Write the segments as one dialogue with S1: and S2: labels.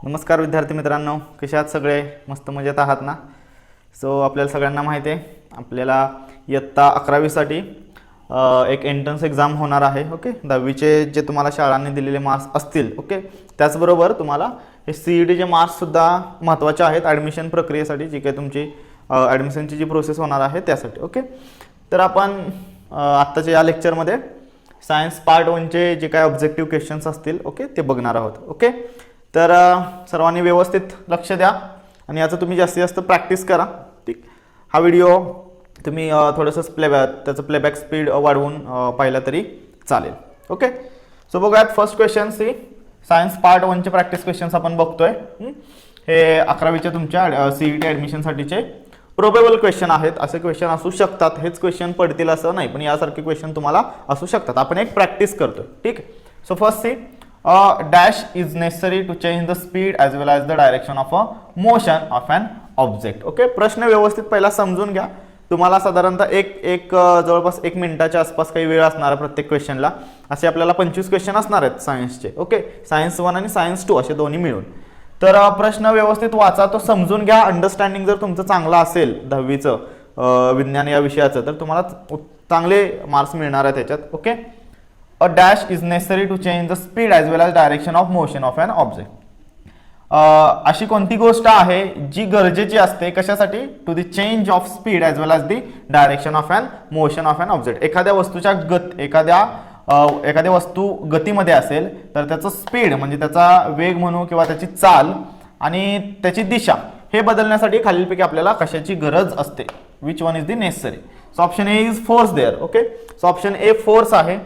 S1: नमस्कार विद्यार्थी मित्रांनो, कसे आहात सगळे? मस्त मजेत आहात ना? सो आपल्याला सगळ्यांना माहिती आहे आपल्याला इयत्ता 11वीसाठी एक एंट्रन्स एक्झाम होणार आहे. ओके, 10वीचे जे तुम्हाला शाळांनी दिलेले मार्क्स असतील, ओके, त्याचबरोबर तुम्हाला हे CETचे मार्क्ससुद्धा महत्त्वाचे आहेत ॲडमिशन प्रक्रियेसाठी, जी काही तुमची ॲडमिशनची जी प्रोसेस होणार आहे त्यासाठी. ओके, तर आपण आत्ताच्या या लेक्चरमध्ये सायन्स पार्ट 1चे जे काही ऑब्जेक्टिव्ह क्वेश्चन्स असतील, ओके, ते बघणार आहोत. ओके, तर सर्वांनी व्यवस्थित लक्ष द्या आणि याचं तुम्ही जास्तीत जास्त प्रॅक्टिस करा. ठीक, हा व्हिडिओ तुम्ही थोडंसं त्याचं प्लेबॅक स्पीड वाढवून पाहिला तरी चालेल. ओके, सो बघूयात फर्स्ट क्वेश्चन. सायन्स पार्ट 1चे प्रॅक्टिस क्वेश्चन्स आपण बघतोय. हे 11वीच्या तुमच्या CET ॲडमिशनसाठीचे प्रोबेबल क्वेश्चन आहेत. असे क्वेश्चन असू शकतात, हेच क्वेश्चन पडतील असं नाही, पण यासारखे क्वेश्चन तुम्हाला असू शकतात. आपण एक प्रॅक्टिस करतोय. ठीक, so first dash is necessary to change the speed as well as the direction of a motion of an object. Okay, प्रश्न व्यवस्थित पहिला समजून घ्या. तुम्हाला साधारणतः जवळपास 1 मिनिटाच्या आसपास काही वेळ असणार प्रत्येक क्वेश्चनला. असे आपल्याला 25 क्वेश्चन असणार आहेत सायन्सचे. ओके, सायन्स 1 आणि सायन्स 2 असे दोन्ही मिळून. तर प्रश्न व्यवस्थित वाचा, तो समजून घ्या. अंडरस्टँडिंग जर तुमचं चांगलं असेल 10वीचं विज्ञान या विषयाचं, तर तुम्हाला चांगले मार्क्स मिळणार आहेत त्याच्यात. Okay, a dash is necessary to change the speed as well as direction of motion of an object. अशी कोणती गोष्ट आहे जी गरजेची असते कशासाठी? To the change of speed as well as the direction of an motion of an object. एखाद्या वस्तूच्या एखाद्या वस्तू गतीमध्ये असेल तर त्याचं स्पीड म्हणजे त्याचा वेग म्हणू किंवा त्याची चाल आणि त्याची दिशा हे बदलण्यासाठी खालीलपैकी आपल्याला कशाची गरज असते? Which one is the necessary? So option A is force there. Okay, so option A force आहे.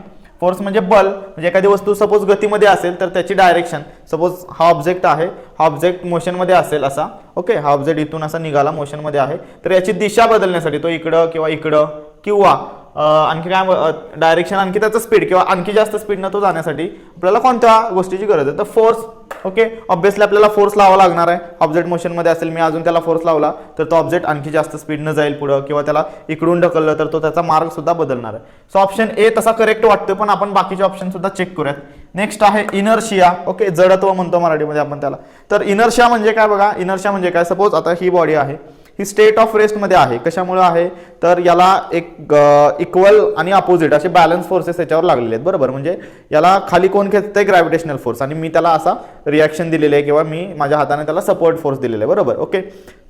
S1: फोर्स म्हणजे बल. म्हणजे एखादी वस्तू सपोज गतीमध्ये असेल तर त्याची डायरेक्शन, सपोज हा ऑब्जेक्ट आहे, हा ऑब्जेक्ट मोशनमध्ये असेल असा. ओके, हा ऑब्जेक्ट इथून असा निघाला मोशनमध्ये आहे, तर याची दिशा बदलण्यासाठी तो इकडं किंवा आणखी काय डायरेक्शन, आणखी त्याचं स्पीड किंवा आणखी जास्त स्पीडनं तो जाण्यासाठी आपल्याला कोणत्या गोष्टीची गरज आहे? तर फोर्स. ओके, ऑब्व्हियसली आपल्याला फोर्स लावावा लागणार आहे. ऑब्जेक्ट मोशनमध्ये असेल, मी अजून त्याला फोर्स लावला तर तो ऑब्जेक्ट आणखी जास्त स्पीडनं जाईल पुढं, किंवा त्याला इकडून ढकललं तर तो त्याचा मार्ग सुद्धा बदलणार आहे. सो ऑप्शन ए तसा करेक्ट वाटतोय, पण आपण बाकीचे ऑप्शन सुद्धा चेक करूयात. नेक्स्ट आहे इनर्शिया. ओके, जडत्व म्हणतो मराठीमध्ये आपण त्याला. तर इनर्शिया म्हणजे काय बघा, इनर्शिया म्हणजे काय? सपोज आता ही बॉडी आहे, ही स्टेट ऑफ रेस्टमध्ये आहे. कशामुळे आहे? तर याला एक इक्वल आणि अपोजिट असे बॅलन्स फोर्सेस याच्यावर लागलेले आहेत. बरोबर, म्हणजे याला खाली कोण खेचतंय? ग्रॅव्हिटेशनल फोर्स, आणि मी त्याला असा रिॲक्शन दिलेले आहे किंवा मी माझ्या हाताने त्याला सपोर्ट फोर्स दिलेला आहे. बरोबर. ओके,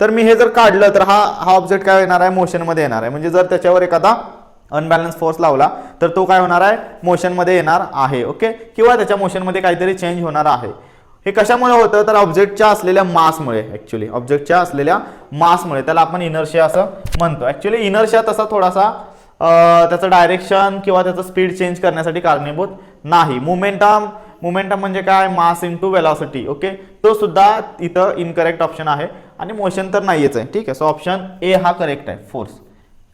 S1: तर मी हे जर काढलं तर हा ऑब्जेक्ट काय येणार आहे? मोशनमध्ये येणार आहे. म्हणजे जर त्याच्यावर एखादा अनबॅलन्स फोर्स लावला तर तो काय होणार आहे? मोशनमध्ये येणार आहे. ओके, किंवा त्याच्या मोशनमध्ये काहीतरी चेंज होणार आहे. हे कशामुळे होतं? तर ऑब्जेक्टच्या असलेल्या मासमुळे. ऍक्च्युली ऑब्जेक्टच्या असलेल्या मासमुळे त्याला आपण इनर्शिया असं म्हणतो. ऍक्च्युली इनर्शिया तसा थोडासा त्याचं डायरेक्शन किंवा त्याचं स्पीड चेंज करण्यासाठी कारणीभूत नाही. मोमेंटम म्हणजे काय? Mass into velocity. ओके, तो सुद्धा इथं इनकरेक्ट ऑप्शन आहे आणि मोशन तर नाहीच आहे. ठीक आहे, सो ऑप्शन ए हा करेक्ट आहे. फोर्स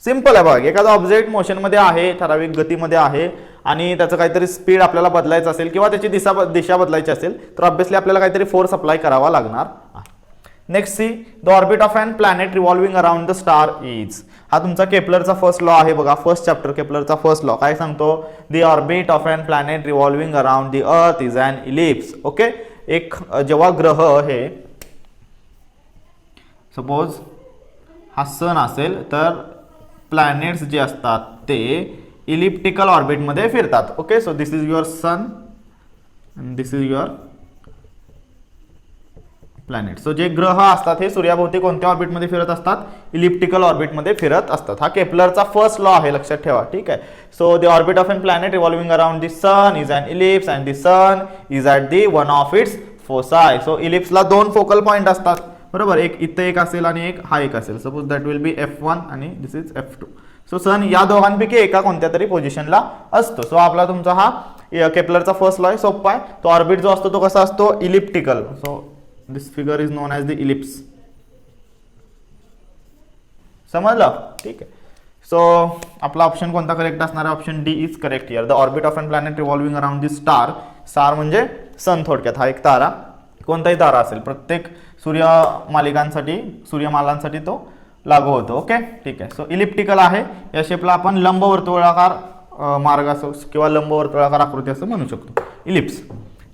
S1: सिंपल आहे बघा. एखादा ऑब्जेक्ट मोशनमध्ये आहे, ठराविक गतीमध्ये आहे आणि त्याचं काहीतरी स्पीड आपल्याला बदलायचं असेल किंवा त्याची दिशा बदलायची असेल तर ऑब्व्हियसली आपल्याला काहीतरी फोर्स अप्लाय करावा लागणार आहे. Next C, the orbit of an planet revolving around the star is. हा तुमचा केपलरचा फर्स्ट लॉ आहे बघा. फर्स्ट चॅप्टर केपलरचा फर्स्ट लॉ काय सांगतो? The orbit of an planet revolving around the earth is an ellipse. Okay, एक जेव्हा ग्रह हे सपोज हा सन असेल तर प्लॅनेट्स जे असतात ते इलिप्टिकल ऑर्बिटमध्ये फिरतात. Okay, so this is your son and this is your planet. So जे ग्रह असतात हे सूर्याभोवती कोणत्या ऑर्बिटमध्ये फिरत असतात? इलिप्टिकल ऑर्बिटमध्ये फिरत असतात. हा केपलरचा फर्स्ट लॉ आहे, लक्षात ठेवा. ठीक आहे, so the orbit of an planet revolving around the sun is an ellipse and the sun is at the one of its foci. So इलिप्सला 2 फोकल पॉईंट असतात. बरोबर, एक इथं एक असेल आणि एक हा एक असेल. Suppose that will B F1 आणि दिस इज F2. सो सन या दोघांपैकी एका कोणत्या तरी पोझिशनला असतो. सो आपला तुमचा हा केपलरचा फर्स्ट लॉ आहे, सोपा आहे. तो ऑर्बिट जो असतो तो कसा असतो? Elliptical. So this figure is non as the ellipse. समजलं? ठीक आहे, सो आपला ऑप्शन कोणता करेक्ट असणार आहे? Option D is correct here. The orbit of an planet revolving around the star. Star म्हणजे सन थोडक्यात. हा एक तारा, कोणताही तारा असेल, प्रत्येक सूर्यमालांसाठी तो लागू होतो. ओके, ठीक आहे, सो इलिप्टिकल आहे. या शेपला आपण लंबवर्तुळाकार मार्ग असो किंवा लंबवर्तुळाकार आकृती असं म्हणू शकतो, ellipse.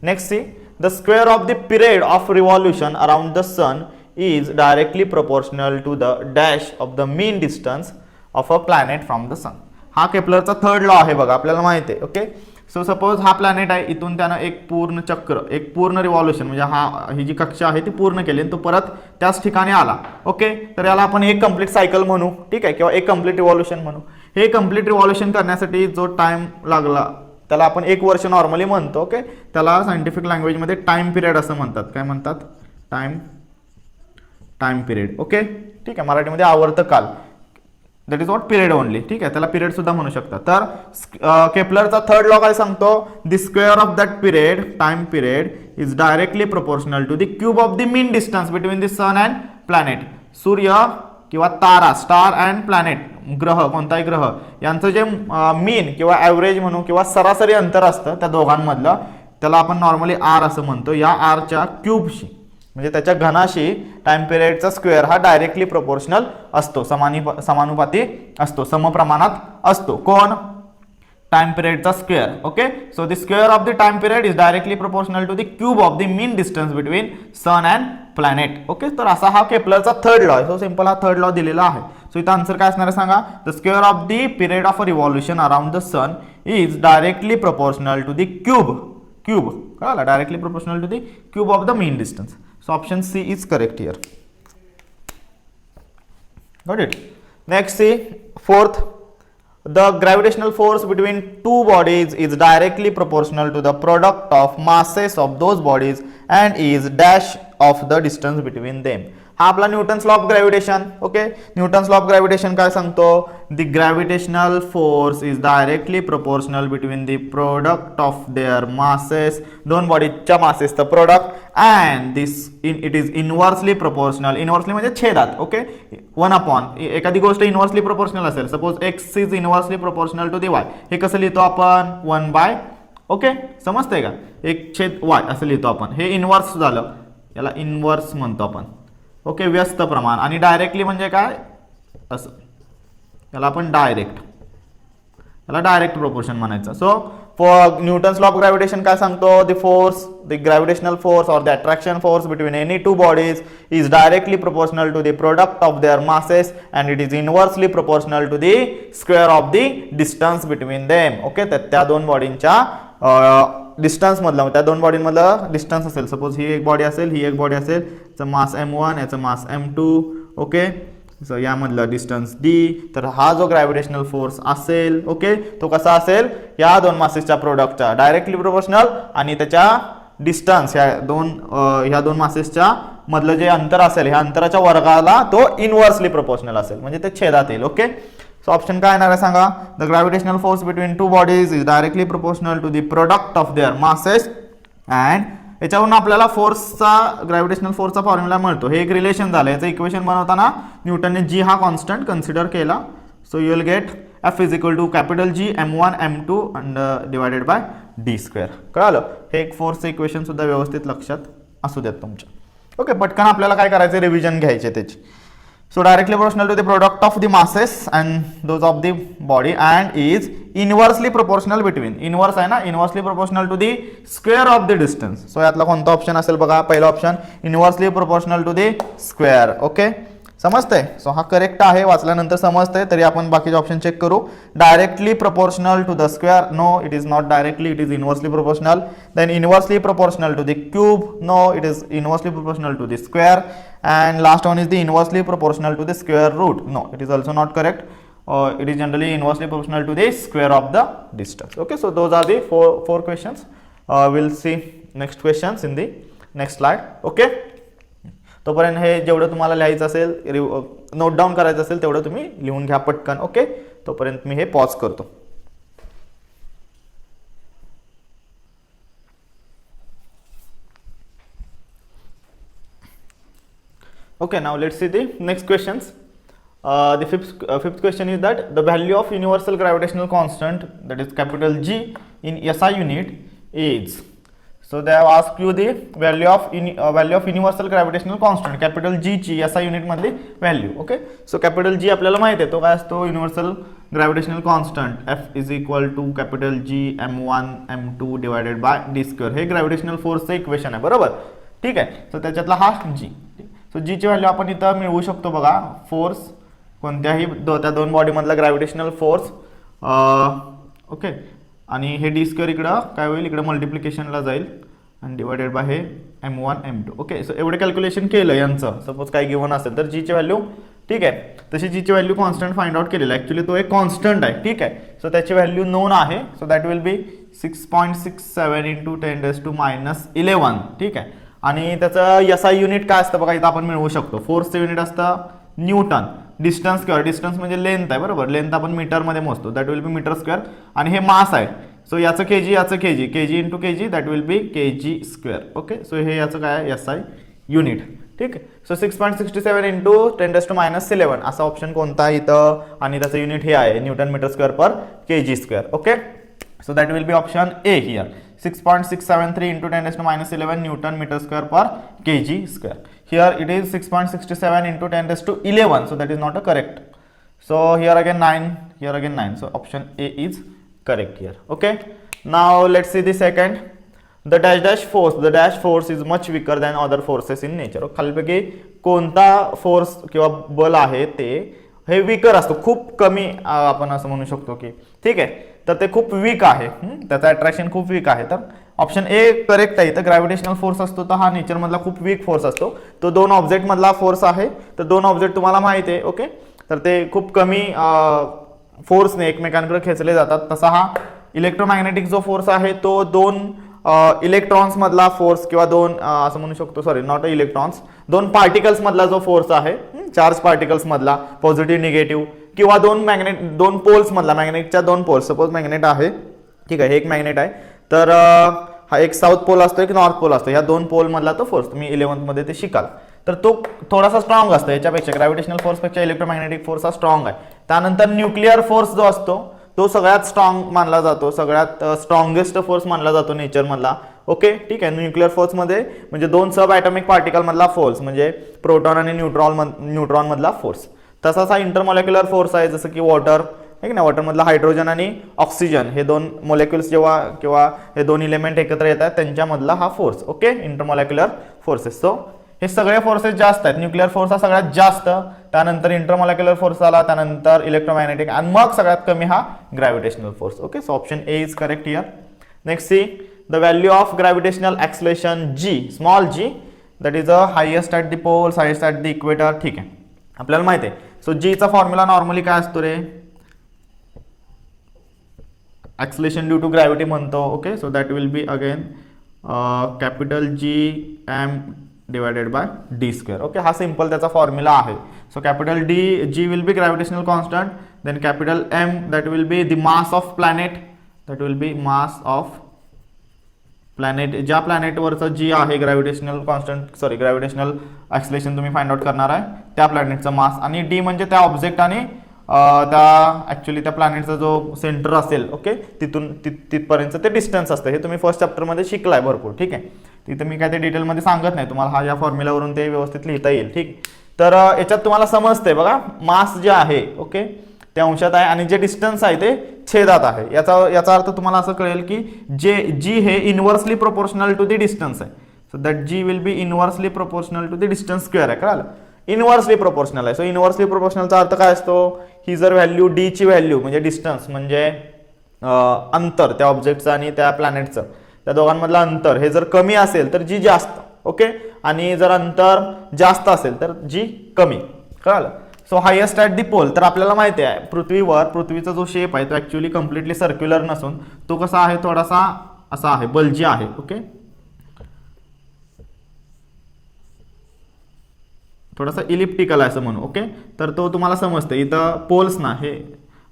S1: Next C, the square of the period of revolution around the sun is directly proportional to the dash of the mean distance of a planet from the sun. हा केपलरचा थर्ड लॉ आहे बघा, आपल्याला माहिती आहे. Okay, so suppose हा planet आहे, इथून त्यानं एक पूर्ण चक्र, एक पूर्ण रिव्हॉल्युशन म्हणजे ही जी कक्षा आहे ती पूर्ण केली आणि तो परत त्याच ठिकाणी आला. ओके, तर याला आपण एक कंप्लीट सायकल म्हणू, ठीक आहे, किंवा एक कंप्लीट रिव्हॉल्युशन म्हणू. हे कंप्लीट रिव्हॉल्युशन करण्यासाठी जो टाइम लागला त्याला आपण 1 वर्ष नॉर्मली म्हणतो. ओके, त्याला सायंटिफिक लँग्वेजमध्ये टाइम पिरियड असं म्हणतात. काय म्हणतात? Time period. ओके, ठीक आहे, मराठीमध्ये आवर्त काल, that is what period only. ठीक आहे, त्याला पिरियड सुद्धा म्हणू शकतात. तर केपलरचा थर्ड लॉ काय सांगतो? The square of that period, time period, is directly proportional to the cube of the mean distance between the sun and planet. सूर्य किंवा तारा, स्टार अँड प्लॅनेट, ग्रह, कोणताही ग्रह, यांचं जे मीन किंवा ॲव्हरेज म्हणू किंवा सरासरी अंतर असतं त्या दोघांमधलं, त्याला आपण नॉर्मली आर असं म्हणतो. या आरच्या क्यूबशी म्हणजे त्याच्या घनाशी टाइम पिरियडचा स्क्वेअर हा डायरेक्टली प्रोपोर्शनल असतो, समानुपाती असतो, समप्रमाणात असतो. कोण? टाइम पिरियडचा square. Okay, so the square of the time period is directly proportional to the cube of the mean distance between sun and planet. Okay, तर असा हा केपलरचा थर्ड लॉ आहे. सो सिंपल हा थर्ड लॉ दिलेला आहे. So इथं answer काय असणार आहे सांगा? The square of the period of a revolution around the sun is directly proportional to the cube कळाला, directly proportional to the cube of the mean distance. So option C is correct here. Got it? Next, see, fourth, the gravitational force between two bodies is directly proportional to the product of masses of those bodies and is dash of the distance between them. हा आपला Newton's law of gravitation. Okay, Newton's law of gravitation काय सांगतो? The gravitational force is directly proportional between the product of their masses, दोन बॉडीजच्या मासेसचं product, and this it is inversely proportional. Inversely म्हणजे छेदात. Okay, 1/, एखादी गोष्ट इनव्हर्सली प्रोपोर्शनल असेल, suppose X is inversely proportional to the Y, हे कसं लिहितो आपण? 1/. ओके, समजतंय का? 1/y असं लिहितो आपण. हे इनव्हर्स झालं, याला इनव्हर्स म्हणतो आपण. ओके, व्यस्त प्रमाण. आणि डायरेक्टली म्हणजे काय? असं, याला आपण डायरेक्ट प्रोपोर्शन म्हणायचं. So for Newton's law of gravitation काय सांगतो? द ग्रॅव्हिटेशनल फोर्स और the attraction force between any two bodies is directly proportional to the product of their masses and it is inversely proportional to the square of the distance between them. Okay, तर त्या दोन बॉडींच्या distance मधला, त्या दोन बॉडीमधलं distance असेल, suppose ही एक body असेल, ही एक बॉडी असेल, याचं मास m1, याचं मास m2. ओके, सो यामधलं डिस्टन्स d. तर हा जो ग्रॅव्हिटेशनल फोर्स असेल, ओके, तो कसा असेल? या दोन मासेसच्या प्रोडक्टच्या डायरेक्टली प्रोपोर्शनल आणि त्याच्या डिस्टन्स, ह्या दोन मासेसच्या मधलं जे अंतर असेल, ह्या अंतराच्या वर्गाला तो इनव्हर्सली प्रोपोर्शनल असेल, म्हणजे ते छेदात येईल. ओके, सो ऑप्शन काय येणार आहे सांगा? The gravitational force between two bodies is directly proportional to the product of their masses and, याच्यावरून आपल्याला ग्रॅव्हिटेशनल फोर्सचा फॉर्म्युला मिळतो. हे एक रिलेशन झालं. याचं इक्वेशन बनवताना न्यूटनने जी हा कॉन्स्टंट कन्सिडर केला. So you will get F is equal to capital G m1 m2 divided by d square. कळालं? हे एक फोर्सचं इक्वेशन सुद्धा व्यवस्थित लक्षात असू द्यात तुमच्या. ओके, पटकन आपल्याला काय करायचं? रिव्हिजन घ्यायचे त्याची. So directly proportional to the product of the masses and those of the body and is inversely proportional between, inverse आहे ना, inversely proportional to the square of the distance. So यातला कोणता ऑप्शन असेल बघा? पहिला option, inversely proportional to the square. Okay, समजतंय? सो हा करेक्ट आहे, वाचल्यानंतर समजतंय. तरी आपण बाकीचे ऑप्शन चेक करू. Directly proportional to the square, no, it is not directly, it is inversely proportional. Then inversely proportional to the cube, no, it is inversely proportional to the square. And last one is the inversely proportional to the square root. No, it is also not correct. It is generally inversely proportional to the square of the distance. Okay, so those are the four questions. We'll see next questions in the next slide. Okay, तोपर्यंत हे जेवढं तुम्हाला लिहायचं असेल, note down करायचं असेल, तेवढं तुम्ही लिहून घ्या पटकन. ओके, तोपर्यंत मी हे पॉज करतो. Okay, now let's see the next questions. The fifth question is that the value of universal gravitational constant, that is capital G, in SI unit is. So they have asked you the value of universal gravitational constant capital G ची SI unit मधली value. Okay, so capital G आपल्याला माहिती आहे तो काय असतो, universal gravitational constant F is equal to capital G m1 m2 divided by d square. हे gravitational फोर्सचं इक्वेशन आहे, बरोबर. ठीक आहे, सो त्याच्यातला हा G. सो जी ची व्हॅल्यू आपण इथं मिळवू शकतो बघा. फोर्स कोणत्याही त्या दोन बॉडीमधला ग्रॅव्हिटेशनल फोर्स. ओके, आणि हे डी स्क्वेअर इकडं काय होईल, इकडं मल्टिप्लिकेशनला जाईल आणि डिवायडेड बाय हे m1 m2. ओके, सो एवढे कॅल्क्युलेशन केलं यांचं. सपोज काय गिवन असेल तर जीची व्हॅल्यू, ठीक आहे, तशी जीची व्हॅल्यू कॉन्स्टंट फाइंड आउट केलेलं आहे. ॲक्च्युली तो एक कॉन्स्टंट आहे. ठीक आहे, सो त्याची व्हॅल्यू नोन आहे. So that will B 6.67 into 10⁻⁻11. ठीक आहे, आणि त्याचं SI युनिट काय असतं बघा, इथं आपण मिळवू शकतो. फोर्सचं युनिट असतं न्यूटन. डिस्टन्स स्क्वेअर, डिस्टन्स म्हणजे लेंथ आहे, बरोबर. लेंथ आपण मीटरमध्ये मोजतो, that will be metre square. आणि हे मास आहे, सो याचं केजी, याचं KG, KG into KG, that will be KG square. Okay, so हे याचं काय आहे, SI युनिट. ठीक आहे, सो 6.67 इंटू 10⁻⁻11 असा ऑप्शन कोणता आहे इथं, आणि त्याचं युनिट हे आहे newton metre square per KG square. Okay, so that will be option A here. 6.673 into 10⁻⁻11 newton metre square per KG square. Here it is 6.67 into 10⁻11, so that is not a correct. So here again 9, here again 9. So option A is correct here. Okay. Now let's see the second. The dash force is much weaker than other forces in nature. खालीपैकी कोणता force किंवा बल आहे ते हे weaker असतो, खूप कमी आपण असं म्हणू शकतो की, ठीक आहे, तर ते खूप वीक आहे. त्याचं अट्रॅक्शन खूप वीक आहे. तर ऑप्शन ए करेक्ट आहे. तर ग्रॅव्हिटेशनल फोर्स असतो तर हा नेचर मधला खूप वीक फोर्स असतो. तो दोन ऑब्जेक्ट मधला फोर्स आहे. तर दोन ऑब्जेक्ट तुम्हाला माहिती आहे. ओके, तर ते खूप कमी फोर्सने एकमेकांकडे खेचले जातात. तसा हा इलेक्ट्रोमॅग्नेटिक जो फोर्स आहे तो दोन इलेक्ट्रॉन्स मधला फोर्स किंवा दोन असं म्हणू शकतो, सॉरी नॉट इलेक्ट्रॉन्स, दोन पार्टिकल्स मधला जो फोर्स आहे, चार्ज पार्टिकल्स मधला, पॉझिटिव्ह निगेटिव्ह, किंवा दोन पोल्स मधला, मॅग्नेटच्या दोन पोल्स. सपोज मॅग्नेट आहे, ठीक आहे, हे एक मॅग्नेट आहे, तर हा एक साऊथ पोल असतो, एक नॉर्थ पोल असतो. या दोन पोल मधला तो फोर्स तुम्ही 11th मध्ये ते शिकाल. तर तो थोडासा स्ट्रॉंग असतो याच्यापेक्षा, ग्रॅव्हिटेशनल फोर्सपेक्षा इलेक्ट्रोमॅग्नेटिक फोर्स हा स्ट्रॉंग आहे. त्यानंतर न्यूक्लिअर फोर्स जो असतो तो सगळ्यात स्ट्रॉंग मानला जातो, सगळ्यात स्ट्रॉंगेस्ट फोर्स मानला जातो नेचर मधला. ओके, ठीक आहे. न्यूक्लिअर फोर्स मध्ये म्हणजे दोन सब ॲटॉमिक पार्टिकल मधला फोर्स, म्हणजे प्रोटॉन आणि न्यूट्रॉन मधला फोर्स. तसाच हा इंटरमॉलिक्युलर फोर्स आहे, जसं की वॉटर आहे ना, वॉटर मधला हायड्रोजन आणि ऑक्सिजन हे दोन मोलेक्युल्स जेव्हा किंवा हे दोन इलेमेंट एकत्र येतात त्यांच्यामधला हा force. Okay, intermolecular forces. So हे सगळे फोर्सेस जास्त आहेत. न्यूक्लिअर फोर्स हा सगळ्यात जास्त, त्यानंतर इंटरमॉलिक्युलर फोर्स आला, त्यानंतर इलेक्ट्रोमॅग्नेटिक, आणि मग सगळ्यात कमी हा gravitational force. Okay, so option A is correct here. Next C the value of gravitational acceleration G, small g, that is a highest at the poles, highest at the equator. ठीक आहे, आपल्याला माहिती आहे. सो जीचा formula normally काय असतो रे, acceleration due to gravity म्हणतो. Okay, so that will be again capital G divided by D square. Okay, हा सिंपल त्याचा फॉर्म्युला आहे. So capital G will be gravitational constant, then capital M that will be the mass of planet, that will be mass of planet. ज्या प्लॅनेटवरचं G आहे gravitational constant, sorry gravitational acceleration तुम्ही find out करणार आहे त्या प्लॅनेटचा मास, आणि D म्हणजे त्या ऑब्जेक्ट आणि त्या ॲक्च्युली त्या प्लॅनेटचा जो सेंटर असेल, ओके, तिथून तिथपर्यंत ते डिस्टन्स असतं. हे तुम्ही फर्स्ट चॅप्टरमध्ये शिकलाय भरपूर. ठीक आहे, तिथं मी काय ते डिटेलमध्ये सांगत नाही तुम्हाला, हा या फॉर्म्युलावरून ते व्यवस्थित लिहिता येईल. ठीक, तर याच्यात तुम्हाला समजते बघा, मास जे आहे, ओके, ते अंशात आहे आणि जे डिस्टन्स आहे ते छेदात आहे. याचा अर्थ तुम्हाला असं कळेल की जी हे inversely proportional to the distance आहे. So that G will be inversely proportional to the distance square आहे. कळालं, इनव्हर्सली प्रोपोर्शनल आहे. सो इनव्हर्सली प्रोपोर्शनलचा अर्थ काय असतो, ही जर व्हॅल्यू डी ची व्हॅल्यू म्हणजे डिस्टन्स म्हणजे अंतर त्या ऑब्जेक्टचं आणि त्या प्लॅनेटचं, त्या दोघांमधलं अंतर हे जर कमी असेल तर जी जास्त, ओके, आणि जर अंतर जास्त असेल तर जी कमी. कळालं. So highest at the pole, तर आपल्याला माहिती आहे पृथ्वीचा जो शेप आहे तो ॲक्च्युली कम्प्लिटली सर्क्युलर नसून तो कसा आहे, थोडासा असा आहे, बल्जी आहे. ओके, थोडासा इलिप्टिकल आहे असं म्हणू. ओके, तर तो तुम्हाला समजते. इथं पोल्स ना,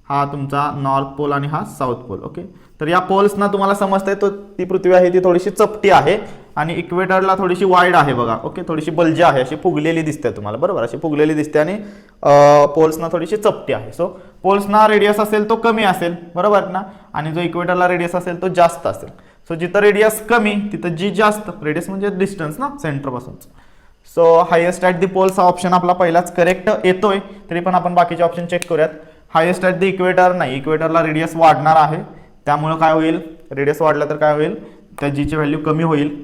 S1: हा तुमचा नॉर्थ पोल आणि हा साऊथ पोल. ओके, तर या पोल्सना तुम्हाला समजतंय तो ती पृथ्वी आहे ती थोडीशी चपटी आहे आणि इक्वेटरला थोडीशी वाईड आहे बघा. ओके, थोडीशी बल्जी आहे, अशी फुगलेली दिसते तुम्हाला, बरोबर, अशी फुगलेली दिसते, आणि पोल्सना थोडीशी चपटी आहे. सो पोल्सना रेडियस असेल तो कमी असेल, बरोबर ना, आणि जो इक्वेटरला रेडियस असेल तो जास्त असेल. सो जिथं रेडियस कमी तिथं जी जास्त, रेडियस म्हणजे डिस्टन्स ना सेंटरपासून. So highest at the poles हा ऑप्शन आपला पहिलाच करेक्ट येतोय. तरी पण आपण बाकीचे ऑप्शन चेक करूयात. हायेस्ट ॲट द इक्वेटर नाही, इक्वेटरला रेडियस वाढणार आहे, त्यामुळं काय होईल, रेडियस वाढला तर काय होईल, त्या जीची व्हॅल्यू कमी होईल.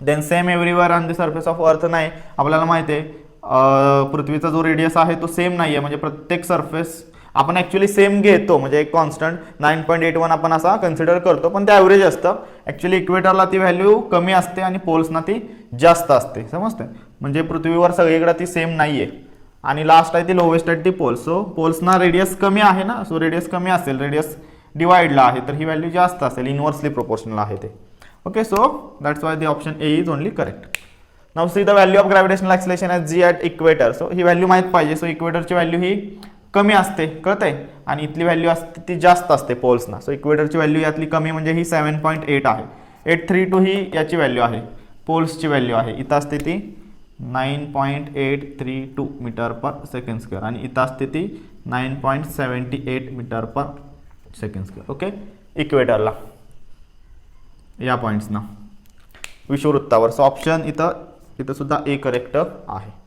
S1: Then same everywhere on the surface of earth नाही, आपल्याला माहिती आहे पृथ्वीचा जो रेडियस आहे तो सेम नाही आहे, म्हणजे प्रत्येक सरफेस आपण ॲक्च्युली सेम घेतो, म्हणजे एक कॉन्स्टंट 9.81 आपण असा कन्सिडर करतो, पण ते ॲव्हरेज असतं. ॲक्च्युली इक्वेटरला ती व्हॅल्यू कमी असते आणि पोल्सना ती जास्त असते, समजते. म्हणजे पृथ्वीवर सगळीकडे ती सेम नाही आहे. आणि लास्ट आहे ती lowest at the poles. So पोल्सना रेडियस कमी आहे ना, सो रेडियस कमी असेल, रेडियस डिवाइडला आहे तर ही व्हॅल्यू जास्त असेल, इनव्हर्सली प्रोपोर्शनल आहे ते. Okay, so that's why the option A is only correct. Now see the value of gravitational acceleration at G at equator. So ही व्हॅल्यू माहीत पाहिजे. सो इक्वेटरची व्हॅल्यू ही कमी असते, कळतंय, आणि इथली व्हॅल्यू असते ती जास्त असते पोल्सना. सो इक्वेटरची व्हॅल्यू यातली कमी म्हणजे ही 7.8 आहे. 832 ही याची व्हॅल्यू आहे, पोल्सची व्हॅल्यू आहे. इथं असते ती 9.832 मीटर पर सेकंड स्क्वेअर आणि इथं असते ती 9.78 मीटर पर सेकंड स्क्वेअर. ओके, इक्वेटरला या पॉईंट्सना विषुववृत्तावर. सो ऑप्शन इथं सुद्धा ए करेक्ट आहे.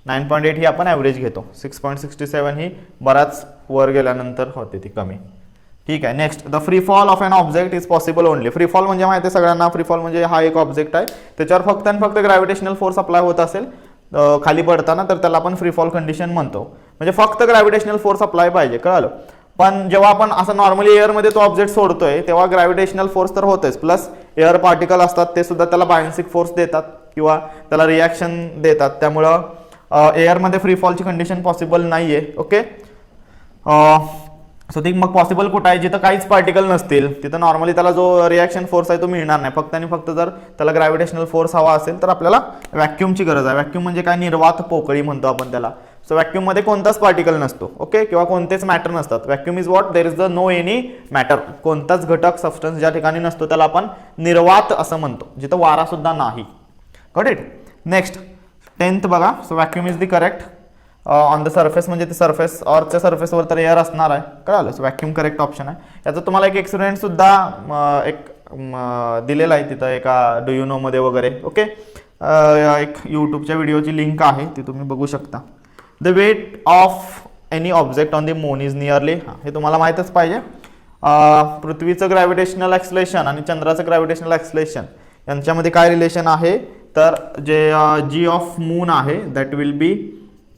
S1: 9.8 ही आपण ॲव्हरेज घेतो, 6.67 ही बराच वर गेल्यानंतर होते ती कमी. ठीक आहे. Next, the free fall of an object is possible only. Free fall म्हणजे माहिती आहे सगळ्यांना, फ्री फॉल म्हणजे हा एक ऑब्जेक्ट आहे, त्याच्यावर फक्त आणि फक्त ग्रॅव्हिटेशनल फोर्स अप्लाय होत असेल खाली पडताना, तर त्याला आपण फ्री फॉल कंडिशन म्हणतो. म्हणजे फक्त ग्रॅव्हिटेशनल फोर्स अप्लाय पाहिजे, कळलं. पण जेव्हा आपण असं नॉर्मली एअरमध्ये तो ऑब्जेक्ट सोडतोय तेव्हा ग्रॅव्हिटेशनल फोर्स तर होतेच, प्लस एअर पार्टिकल असतात ते सुद्धा त्याला बायन्सिक फोर्स देतात किंवा त्याला रिॲक्शन देतात. त्यामुळं एअरमध्ये फ्री फॉलची कंडिशन पॉसिबल नाही आहे. ओके, सो ती मग पॉसिबल कुठं आहे, जिथं काहीच पार्टिकल नसतील तिथं नॉर्मली त्याला जो रिॲक्शन फोर्स आहे तो मिळणार नाही. फक्त आणि फक्त जर त्याला ग्रॅव्हिटेशनल फोर्स हवा असेल तर आपल्याला व्हॅक्यूमची गरज आहे. व्हॅक्यूम म्हणजे काय, निर्वात पोकळी म्हणतो आपण त्याला. सो व्हॅक्यूममध्ये कोणताच पार्टिकल नसतो, ओके, किंवा कोणतेच मॅटर नसतात. Vacuum is what, there is the no any matter. कोणताच घटक सबस्टन्स ज्या ठिकाणी नसतो त्याला आपण निर्वात असं म्हणतो, जिथं वारा सुद्धा नाही. Got it. नेक्स्ट 10th बघा. So vacuum is the correct. On the surface म्हणजे ते सरफेस ऑरच्या सरफेसवर तर एअर असणार आहे, कळालं. सो व्हॅक्यूम करेक्ट ऑप्शन आहे. याचा तुम्हाला एक एक्सपिरियन्स सुद्धा एक दिलेला आहे तिथं एका डू यू नो मध्ये वगैरे. ओके, एक यूट्यूबच्या व्हिडिओची लिंक आहे ती तुम्ही बघू शकता. The weight of any object on the moon is nearly, हे तुम्हाला माहीतच पाहिजे. पृथ्वीचं ग्रॅव्हिटेशनल ॲक्सिलरेशन आणि चंद्राचं ग्रॅव्हिटेशनल ॲक्सिलरेशन यांच्यामध्ये काय रिलेशन आहे, तर जे जी ऑफ मून आहे that will be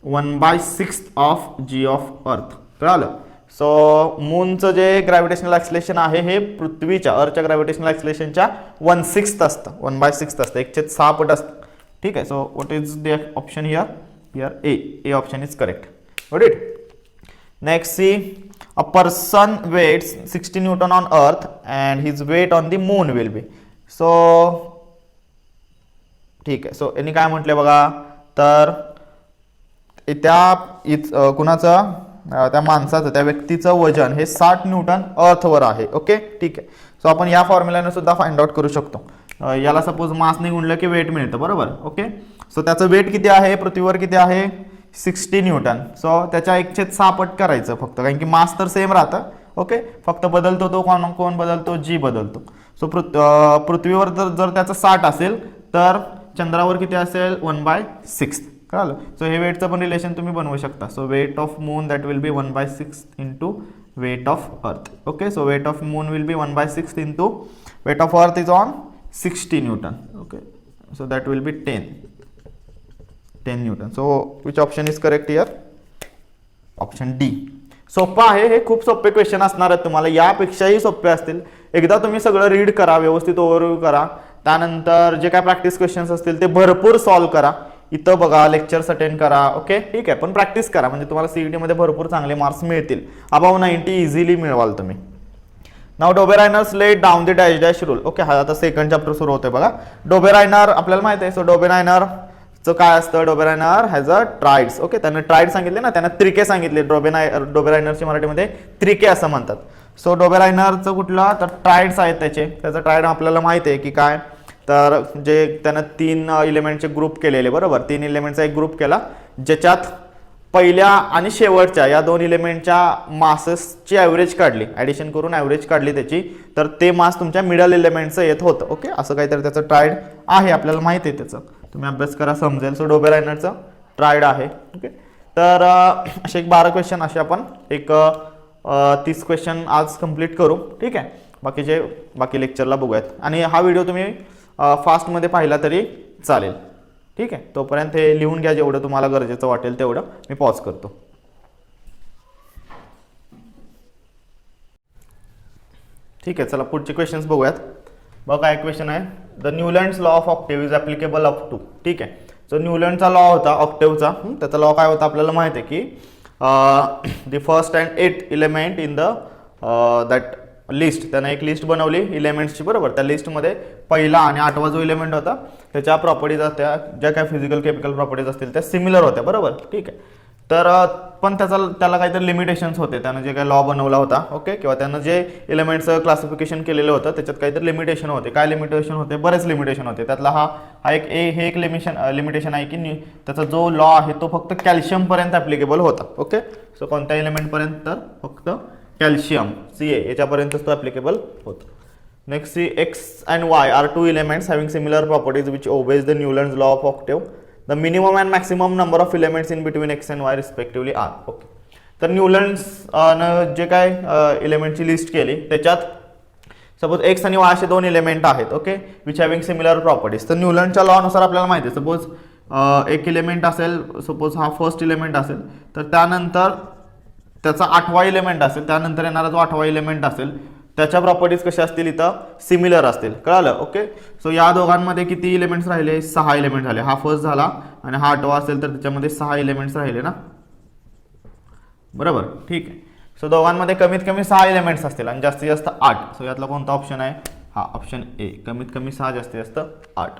S1: 1/6 of G of earth, कळालं. सो मूनचं जे ग्रॅव्हिटेशनल ॲक्सिलरेशन आहे हे पृथ्वीच्या अर्थच्या ग्रॅव्हिटेशनल ॲक्सिलरेशनच्या 1/6 असतं, 1/6 असतं, 1/6 पट असतं. ठीक आहे. So what is the option here? Here A option is correct. Got it. Next, see a person weights 60 newton on earth and his weight on the moon will be. So ठीक आहे. So यांनी काय म्हटले बघा, तर त्या कुणाचं, त्या माणसाचं, त्या व्यक्तीचं वजन हे 60 न्यूटन अर्थवर आहे. ओके, ठीक आहे. सो आपण या फॉर्म्युल्याने सुद्धा फाइंड आउट करू शकतो. याला सपोज मासने गुणलं की वेट मिळतं, बरोबर. ओके, सो त्याचं वेट किती आहे पृथ्वीवर, किती आहे 60 न्यूटन. सो त्याच्या 1/6 पट करायचं फक्त, कारण की मास तर सेम राहतं. ओके, फक्त बदलतो तो कोण बदलतो, जी बदलतो. सो पृथ्वीवर जर त्याचं 60 असेल तर चंद्रावर किती असेल, 1/6, कळालं. सो हे वेटचं पण रिलेशन तुम्ही बनवू शकता. So weight of moon that will be 1/6 into weight of earth. Okay, so weight of moon will be 1/6 into weight of earth is on 60 newton. Okay, so that will be 10 newton. So which option is correct here? Option D. सोपं आहे हे, खूप सोपे question असणार आहेत तुम्हाला, यापेक्षाही सोपे असतील. एकदा तुम्ही सगळं रीड करा, व्यवस्थित ओव्हरव्ह्यू करा, त्यानंतर जे काय प्रॅक्टिस क्वेश्चन्स असतील ते भरपूर सॉल्व्ह करा. इथं बघा, लेक्चर्स अटेंड करा. ओके, ठीक आहे, पण प्रॅक्टिस करा म्हणजे तुम्हाला सीईटी मध्ये भरपूर चांगले मार्क्स मिळतील. अबाव 90 इझिली मिळवाल तुम्ही. Now Dobereiner's let down the dash dash rule. Okay, हा आता सेकंड चॅप्टर सुरू होतोय बघा. डोबेरायनर आपल्याला माहिती आहे. सो डोबेरायनरचं काय असतं, Dobereiner has a triads. Okay, त्यांना ट्राइड सांगितले ना, त्यांना त्रिके सांगितले. डोबेरायनरची मराठीमध्ये त्रिके असं म्हणतात. सो डोबेरायनरचं कुठलं, तर ट्राइड्स आहेत त्याचं ट्राइड आपल्याला माहिती आहे की काय, तर जे त्यानं 3 एलिमेंटचे ग्रुप केलेले, बरोबर. 3 एलिमेंटचा एक ग्रुप केला ज्याच्यात पहिल्या आणि शेवटच्या या दोन इलेमेंटच्या मासेसची ॲव्हरेज काढली, ॲडिशन करून ॲव्हरेज काढली त्याची, तर ते मास तुमच्या मिडल एलिमेंटचं येत होतं. ओके, असं काहीतरी त्याचं ट्रायड आहे, आपल्याला माहिती आहे त्याचं, तुम्ही अभ्यास करा समजेल. सो डोबेलायनरचं ट्रायड आहे. ओके, तर असे एक 12 क्वेश्चन असे आपण एक 30 क्वेश्चन आज कंप्लीट करू. ठीक आहे, बाकी लेक्चरला बघूयात. आणि हा व्हिडिओ तुम्ही फास्टमध्ये पाहिला तरी चालेल. ठीक आहे, तोपर्यंत हे लिहून घ्या, जेवढं तुम्हाला गरजेचं वाटेल तेवढं. मी पॉज करतो. ठीक आहे, चला पुढचे क्वेश्चन्स बघूयात. बघा, एक क्वेश्चन आहे, the Newlands law of octave is applicable up to. ठीक आहे, सो न्यूलँडचा लॉ होता ऑक्टेव्हचा. त्याचा लॉ काय होता आपल्याला माहिती आहे की the first and 8 element in the that list, त्यानं एक लिस्ट बनवली इलेमेंट्सची, बरोबर. त्या लिस्टमध्ये पहिला आणि 8वा जो इलेमेंट होता त्याच्या प्रॉपर्टीज होत्या, ज्या काय फिजिकल केमिकल प्रॉपर्टीज असतील त्या सिमिलर होत्या, बरोबर. ठीक आहे, तर पण त्याला काहीतरी लिमिटेशन्स होते, त्यानं जे काय लॉ बनवला होता. ओके, किंवा त्यानं जे एलिमेंट्सचं क्लासिफिकेशन केलेलं होतं त्याच्यात काहीतरी लिमिटेशन होते. काय लिमिटेशन होते? बरेच लिमिटेशन होते. त्यातला हा एक लिमिटेशन आहे की त्याचा जो लॉ आहे तो फक्त कॅल्शियमपर्यंत ॲप्लिकेबल होता. ओके, सो कोणत्या एलिमेंटपर्यंत? तर फक्त कॅल्शियम Ca याच्यापर्यंतच तो ॲप्लिकेबल होतो. Next, C X and Y are 2 elements having similar properties which obeys the Newlands law of octave. The minimum and maximum number of elements in between X and Y respectively are. Okay, तर Newlands जे काय एलिमेंटची list केली त्याच्यात suppose x आणि Y असे 2 element आहेत. Okay, which having similar properties. तर न्यूलँडच्या लॉनुसार आपल्याला माहिती आहे, सपोज एक एलिमेंट असेल, सपोज हा फर्स्ट एलिमेंट असेल, तर त्यानंतर त्याचा 8वा एलिमेंट असेल, त्यानंतर येणारा जो 8वा एलिमेंट असेल त्याच्या प्रॉपर्टीज कशा असतील? इथं सिमिलर असतील. कळालं? ओके, सो या दोघांमध्ये किती एलिमेंट्स राहिले? 6 एलिमेंट झाले. हा फर्स्ट झाला आणि हा 8वा असेल तर त्याच्यामध्ये 6 एलिमेंट्स राहिले ना, बरोबर. ठीक आहे, सो दोघांमध्ये कमीत कमी 6 एलिमेंट्स असतील आणि जास्तीत जास्त 8. सो यातला कोणता ऑप्शन आहे? हा ऑप्शन ए, कमीत कमी 6, जास्तीत जास्त 8.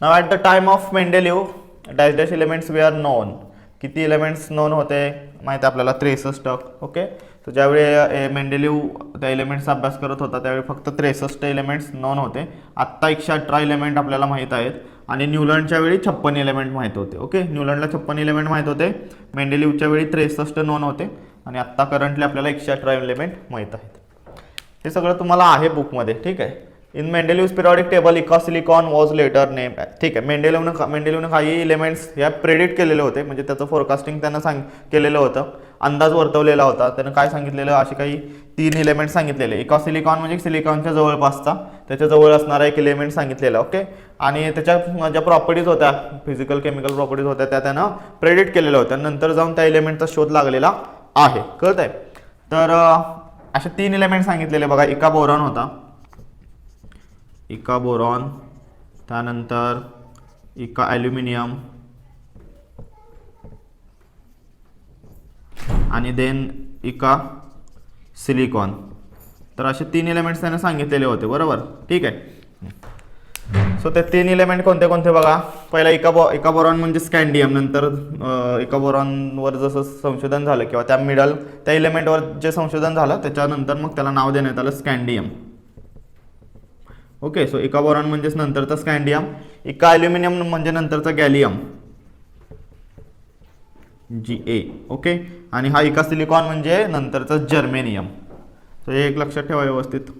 S1: Now at the time of Mendeleev dash dash elements were known. किती एलिमेंट्स नोन होते माहिती आहे आपल्याला? 63. ओके, तर ज्यावेळी मेंडेलिव्ह त्या एलिमेंट्सचा अभ्यास करत होता त्यावेळी फक्त 63 एलिमेंट्स नोन होते. आत्ता 118 एलिमेंट आपल्याला माहीत आहेत आणि न्यूलँडच्या वेळी 56 एलिमेंट माहीत होते. ओके, न्यूलँडला 56 एलिमेंट माहीत होते, मेंडेलिव्हच्या वेळी 63 नोन होते आणि आत्ता करंटली आपल्याला 118 एलिमेंट माहीत आहेत. हे सगळं तुम्हाला आहे बुकमध्ये. ठीक आहे, in Mendeleev's periodic table ekasilicon was later name. ठीक आहे, मेंडेलिव्हनं काही एलिमेंट्स ह्या प्रेडिक्ट केलेले होते, म्हणजे त्याचं फोरकास्टिंग त्यानं केलेलं होतं, अंदाज वर्तवलेला होता. त्यानं काय सांगितलेलं? असे काही 3 एलिमेंट सांगितलेले. इकॉसिलिकॉन म्हणजे सिलिकॉनच्या जवळपासचा, त्याच्या जवळ असणारा एक एलिमेंट सांगितलेला. ओके, आणि त्याच्या ज्या प्रॉपर्टीज होत्या, फिजिकल केमिकल प्रॉपर्टीज होत्या, त्या त्यानं प्रेडिक्ट केलेल्या होत्या. नंतर जाऊन त्या एलिमेंटचा शोध लागलेला आहे. कळत आहे? तर असे 3 एलिमेंट सांगितलेले बघा. इका बोरॉन होता, इका बोरॉन, त्यानंतर इका ॲल्युमिनियम आणि देन इका सिलिकॉन. तर असे 3 एलिमेंट्स त्याने सांगितलेले होते, बरोबर. ठीक आहे, सो ते 3 एलिमेंट कोणते कोणते बघा. पहिला इका बोरॉन म्हणजे स्कँडियम. नंतर इका बोरॉनवर जसं संशोधन झालं किंवा त्या एलिमेंटवर जे संशोधन झालं त्याच्यानंतर मग त्याला नाव देण्यात आलं स्कँडियम. ओके, सो इका बोरॉन म्हणजेच नंतरचा स्कँडियम. इका ॲल्युमिनियम म्हणजे नंतरचा गॅलियम, Ga. ओके, आणि हा इका सिलिकॉन म्हणजे नंतरचा जर्मेनियम. सो हे एक लक्षात ठेवा व्यवस्थित,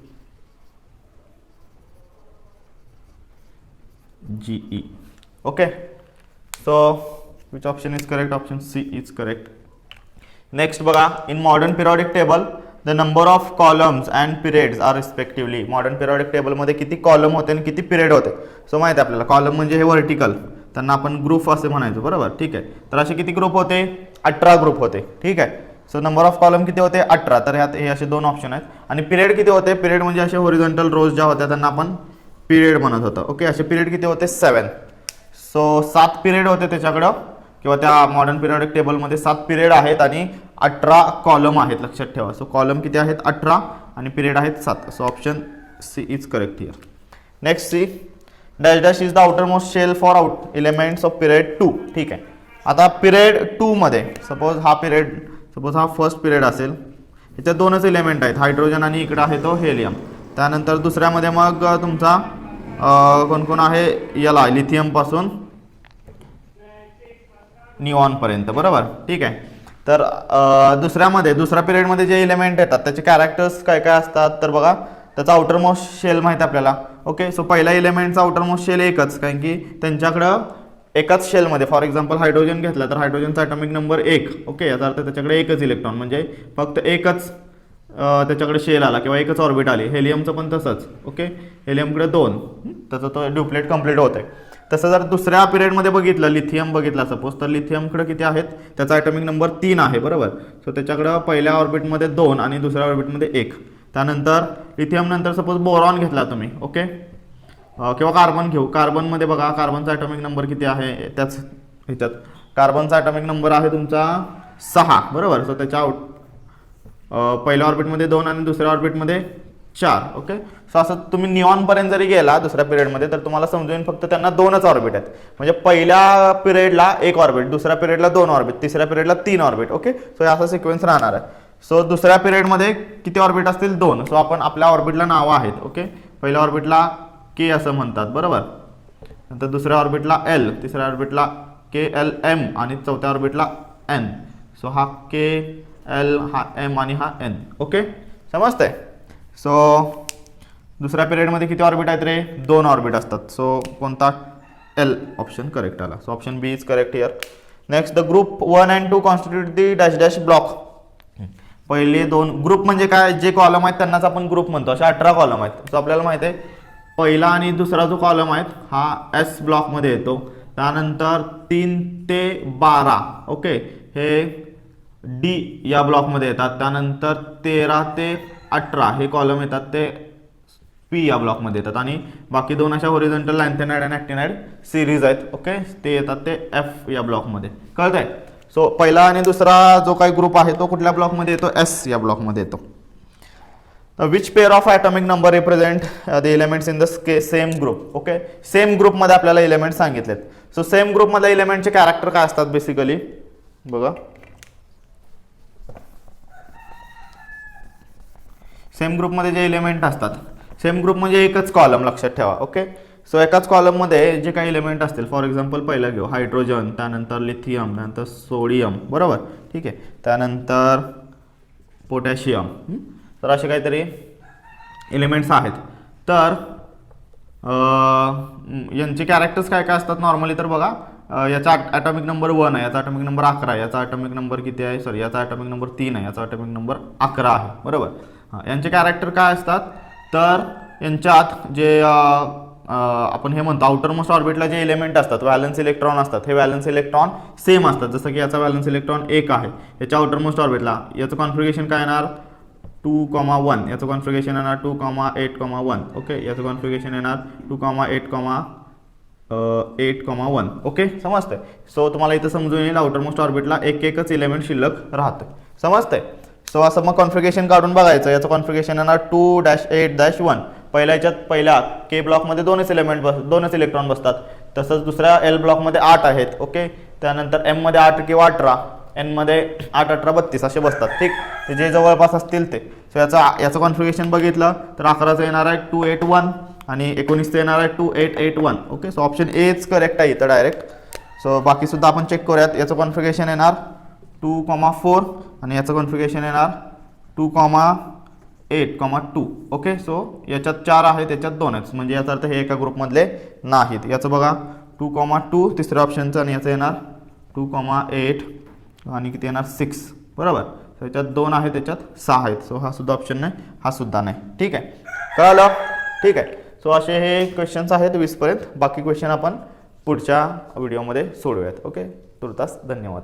S1: Ge. Okay, so which option is correct? Option C is correct. Next बघा, in modern periodic table the number of columns and periods are respectively. Modern periodic टेबलमध्ये किती कॉलम होते आणि किती पिरियड होते? सो माहिती आहे आपल्याला, कॉलम म्हणजे हे व्हर्टिकल, त्यांना आपण ग्रुप असे म्हणायचो, बरोबर. ठीक आहे, तर असे किती ग्रुप होते? 18 ग्रुप होते. ठीक आहे, सो नंबर ऑफ कॉलम किती होते? 18. तर ह्यात हे असे 2 ऑप्शन आहेत. आणि पिरियड किती होते? पिरियड म्हणजे असे हॉरिझॉन्टल रोज ज्या होत्या त्यांना आपण पिरियड म्हणत होतो. ओके, असे पिरियड किती होते? 7. सो 7 पिरियड होते त्याच्याकडं, किंवा त्या मॉडर्न पिरियॉडिक टेबलमध्ये 7 पिरियड आहेत आणि 18 कॉलम आहेत. लक्षात ठेवा. सो कॉलम किती आहेत? 18 आणि पिरियड आहेत 7. So option C is correct here. Next, C dash dash is the outer most shell for elements of period 2. ठीक आहे, आता पिरियड 2 मध्ये सपोज हा फर्स्ट पिरियड असेल, याच्यात 2च एलिमेंट आहेत, हायड्रोजन आणि इकडे आहे तो हेलियम. त्यानंतर दुसऱ्यामध्ये मग तुमचा कोण कोण आहे? याला लिथियम पासून निऑनपर्यंत, बरोबर. ठीक आहे. तर दुसऱ्या पिरियडमध्ये जे इलेमेंट येतात त्याचे कॅरेक्टर्स काय काय असतात तर बघा, त्याचा आउटर मोस्ट शेल माहिती आपल्याला. ओके, सो पहिल्या इलेमेंटचा आउटर मोस्ट शेल एकच, कारण की त्यांच्याकडं एकाच शेलमध्ये, फॉर एक्झाम्पल हायड्रोजन घेतला तर हायड्रोजनचा ॲटॉमिक नंबर 1. ओके, याचा अर्थ त्याच्याकडे एकच इलेक्ट्रॉन, म्हणजे फक्त एकच त्याच्याकडे शेल आला किंवा एकच ऑर्बिट आली. हेलियमचं पण तसंच. ओके, हेलियमकडे 2, त्याचं तो ड्युप्लेट कंप्लीट होत आहे. तसं जर दुसऱ्या पिरियडमध्ये बघितलं, लिथियम बघितला सपोज, तर लिथियमकडे किती आहेत, त्याचा ॲटॉमिक नंबर 3 आहे, बरोबर. सो त्याच्याकडं पहिल्या ऑर्बिटमध्ये 2 आणि दुसऱ्या ऑर्बिटमध्ये 1. त्यानंतर लिथियम नंतर सपोज बोरॉन घेतला तुम्ही. ओके, किंवा कार्बन घेऊ. कार्बनमध्ये बघा, कार्बनचा ॲटॉमिक नंबर किती आहे, त्याच ह्याच्यात कार्बनचा ॲटॉमिक नंबर आहे तुमचा 6, बरोबर. सो त्याच्या पहिल्या ऑर्बिटमध्ये 2 आणि दुसऱ्या ऑर्बिटमध्ये 4. ओके, सो असं तुम्ही निऑनपर्यंत जरी गेला दुसऱ्या पिरियडमध्ये तर तुम्हाला समजून फक्त त्यांना 2च ऑर्बिट आहेत. म्हणजे पहिल्या पिरियडला 1 ऑर्बिट, दुसऱ्या पिरियडला 2 ऑर्बिट, तिसऱ्या पिरियडला 3 ऑर्बिट. ओके, सो असा सिक्वेन्स राहणार आहे. सो दुसऱ्या पिरियडमध्ये किती ऑर्बिट असतील, 2. सो आपण आपल्या ऑर्बिटला नावं आहेत. ओके, पहिल्या ऑर्बिटला के असं म्हणतात, बरोबर. नंतर दुसऱ्या ऑर्बिटला एल, तिसऱ्या ऑर्बिटला KLM आणि चौथ्या ऑर्बिटला N. सो हा KL, हा M आणि हा N. ओके, समजतंय. सो दुसऱ्या पिरियडमध्ये किती ऑर्बिट आहेत रे, 2 ऑर्बिट असतात. सो कोणता, L ऑप्शन करेक्ट आला. So option B is correct here. Next, the group 1 and 2 constitute the dash dash block. पहिले 2 ग्रुप म्हणजे काय, जे कॉलम आहेत त्यांनाच आपण ग्रुप म्हणतो. अशा 18 कॉलम आहेत. सो आपल्याला माहिती आहे पहिला आणि दुसरा जो कॉलम आहे हा S ब्लॉकमध्ये येतो. त्यानंतर 3 ते 12, ओके, हे D या ब्लॉकमध्ये येतात. त्यानंतर 13 ते 18 हे कॉलम येतात, ते P या ब्लॉकमध्ये येतात. आणि बाकी 2 अशा होरिझॉन्टल लॅन्थेनाइड आणि ॲक्टिनाइड सिरीज आहेत. ओके, ते येतात ते F या ब्लॉकमध्ये. कळतंय. सो पहिला आणि दुसरा जो काही ग्रुप आहे तो कुठल्या ब्लॉकमध्ये येतो, S या ब्लॉकमध्ये येतो. Which pair of atomic number represent the elements in the same group. Okay, same ग्रुपमध्ये आपल्याला एलिमेंट सांगितलेत. सो सेम ग्रुपमधल्या एलिमेंटचे कॅरेक्टर काय असतात बेसिकली बघा. सेम ग्रुपमध्ये जे एलिमेंट असतात, सेम ग्रुप म्हणजे एकच कॉलम, लक्षात ठेवा. ओके, सो एकाच कॉलममध्ये जे काही एलिमेंट असतील, फॉर एक्झाम्पल पहिला घेऊ हायड्रोजन, त्यानंतर लिथियम, त्यानंतर सोडियम, बरोबर. ठीक आहे, त्यानंतर पोटॅशियम. तर असे काहीतरी एलिमेंट्स आहेत. तर यांचे कॅरेक्टर्स काय काय असतात नॉर्मली तर बघा, याचा ॲटॉमिक नंबर 1 आहे, याचा ॲटॉमिक नंबर 11 आहे, याचा ॲटॉमिक नंबर किती आहे, सॉरी, याचा ॲटॉमिक नंबर 3 आहे, याचा ॲटॉमिक नंबर 11 आहे, बरोबर. हां, यांचे कॅरेक्टर काय असतात तर यांच्यात जे आपण हे म्हणतो आउटर मोस्ट ऑर्बिटला जे एलिमेंट असतात, व्हॅलन्स इलेक्ट्रॉन असतात, हे व्हॅलन्स इलेक्ट्रॉन सेम असतात. जसं की याचा व्हॅलन्स इलेक्ट्रॉन 1 आहे, याच्या आउटर मोस्ट ऑर्बिटला याचं कॉन्फिगरेशन काय येणार 2,1, याचं कॉन्फिगरेशन येणार 2,8,1. ओके, याचं कॉन्फिगरेशन येणार 2,8,1. ओके, समजतंय. सो तुम्हाला इथं समजून येईल आउटर मोस्ट ऑर्बिटला एकच एलिमेंट शिल्लक राहतं. समजतंय. सो असं मग कॉन्फिगरेशन काढून बघायचं. याचं कॉन्फिगरेशन येणार 2-8-1. पहिल्या के ब्लॉकमध्ये 2च इलेक्ट्रॉन बसतात. तसंच दुसऱ्या एल ब्लॉकमध्ये 8 आहेत. ओके, त्यानंतर एम मध्ये 8 किंवा 18, एन मध्ये 8, 18, 32 असे बसतात. ठीक, ते जे जवळपास असतील ते. सो याचं कॉन्फिगरेशन बघितलं तर 11चं येणार आहे 281 आणि 19चं येणार आहे 2881. Okay, so option H correct आहे इथं डायरेक्ट. सो बाकीसुद्धा आपण चेक करूयात. याचं कॉन्फिगरेशन येणार 2,4 आणि याचं कॉन्फिगरेशन येणार 2,8,2. ओके, सो याच्यात 4 आहेत, त्याच्यात 2 आहेत, म्हणजे याचा अर्थ हे एका ग्रुपमधले नाहीत. याचं बघा 2,2 तिसऱ्या ऑप्शनचं आणि याचं येणार 2,8 आणि किती येणार 6, बरोबर. सो याच्यात 2 आहेत, त्याच्यात 6 आहेत. सो हा सुद्धा ऑप्शन नाही, हा सुद्धा नाही. ठीक आहे, कळलं. ठीक आहे. सो असे हे क्वेश्चन्स आहेत 20 पर्यंत. बाकी क्वेश्चन आपण पुढच्या व्हिडिओमध्ये सोडूयात. ओके, तुर्तास धन्यवाद.